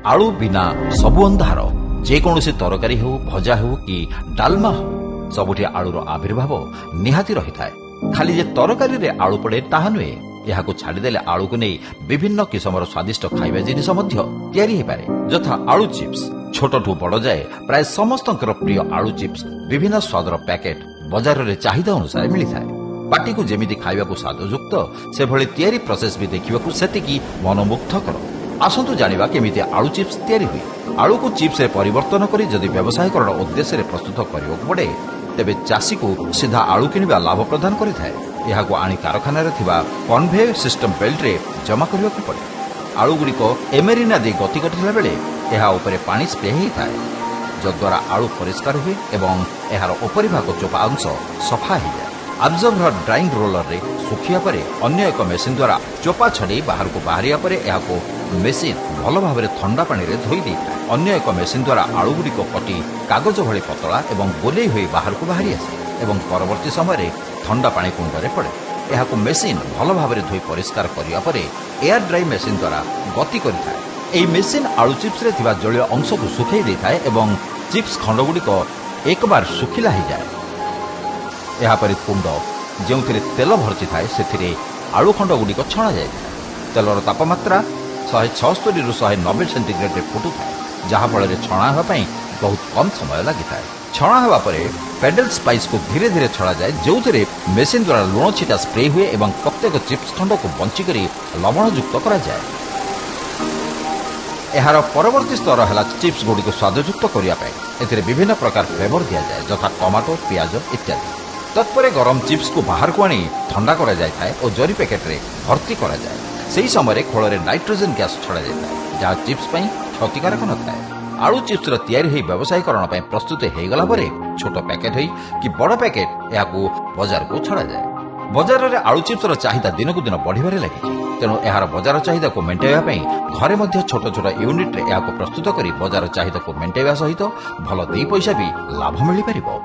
आलू बिना सबु अंधार जेकोसी तरकारी हो भजा हो कि डालमा हो सबुठी आलूर आविर्भाव निहाती रही था। खाली जे तरकारी रे आलू पड़े ताहा नुहे, यहाको छाड़ीदेले आलू को नहीं विभिन्न किसमर स्वादिष्ट खाइबा जिनिस तैयारी हो पारे, यथा आलू चिप्स। छोटठू बड़ जाए प्राय समस्त प्रिय आलू चिप्स विभिन्न स्वादर पैकेट बजार रे चाहिदा अनुसार मिली थाए। पार्टी को जेमिति खाइबाकू स्वादयुक्त से भली तैयारी प्रोसेस भी देखिबाकू सेतिकी मनमुग्धकर। आसंतु जानिबा केमिति आलू चिप्स तैयारी हुई। आलू को चिप्स रे परिवर्तन करी जदि व्यवसायीकरण उद्देश्य रे प्रस्तुत करबाकू पड़े तेबे चाषी को सीधा आलू किनिबा लाभ प्रदान करिथाए। यहाको आनी कारखाना रे थिबा कन्वेयर सिस्टम बेल्ट रे जमा करबाकू पड़े। आलू गुड़िक एमेरिना दे गति कटिला बेले एहा उपरे पानी स्प्रे होइथाए, जद्वारा आलू परिष्कार हुए एवं एहार उपरि भाग चोपा अंश सफा हो जाए। अब्जर्वर ड्राइंग रोलर रे सुखिया परे अन्य एक मेसिन द्वारा चोपा छड़ी बाहर को बाहरिया परे एहाको मेसिन भल भाव ठंडा पानी रे धोई देइथाए। अन्य एक मेसिन द्वारा आलू गुड़िक कटी कागज भली पतला एवं गोलेई होई बाहर को बाहरी आसे एवं परवर्ती समय ठंडा पानी कुंड रे पड़े। एहाको मेसिन भल भाव धोई परिष्कार करिया परे एयर ड्राई मेसिन द्वारा गति करिथाए। एही मेसिन आलू चिप्स रे थिबा जलीय अंश को सुखाई देइथाए एवं चिप्स खंड गुड़िक एक बार सुखिला हो जाए। यापर कुंड जो तेल भर्ती थाए से आलू खंड गुड़िक छणा जाए। तेलर तापमात्रा 176 रु 190 सेंटीग्रेड रे फुटू थाए, जहाँफल छणा होगापी बहुत कम समय लगी था। छणा होगा परे पेडल स्पाइस को धीरे धीरे छड़ा जाए, जो मेसिन द्वारा लुण छिटा स्प्रे हुए एवं प्रत्येक चिप्स खंड को बंचिक लवणयुक्त करा जाए। एहार परवर्ती स्तर है चिप्स गुड़ी को स्वादयुक्त करने विभिन्न प्रकार फ्लेवर दि जाए, यथा टमाटो पियाज इत्यादि। तत्पर गरम चिप्स को बाहर को आनी ठंडा करा जाए और जरी पैकेट रे भर्ती करा जाए। सही समय खोल नाइट्रोजन गैस छड़ा जाए, जहाँ चिप्स क्षतिकारक न थाए। आलू चिप्स तैयारी होई व्यवसायीकरण प्रस्तुत हो गला परे छोट पैकेट होई कि बड़ पैकेट याकू बाजार को छड़ा जाए। बजार रे आलू चिप्स चाहिदा दिनकू दिन बढ़िबारे लागिछि, तेणु एहार बजार चाहिदा को मेंटेଇବା ପାଇଁ घरे मध्य छोट छोट यूनिट रे याकू प्रस्तुत करी बजार चाहिदा को मेंटेଇବା सहित भल 2 पैसा भी लाभ मिलि परिबो।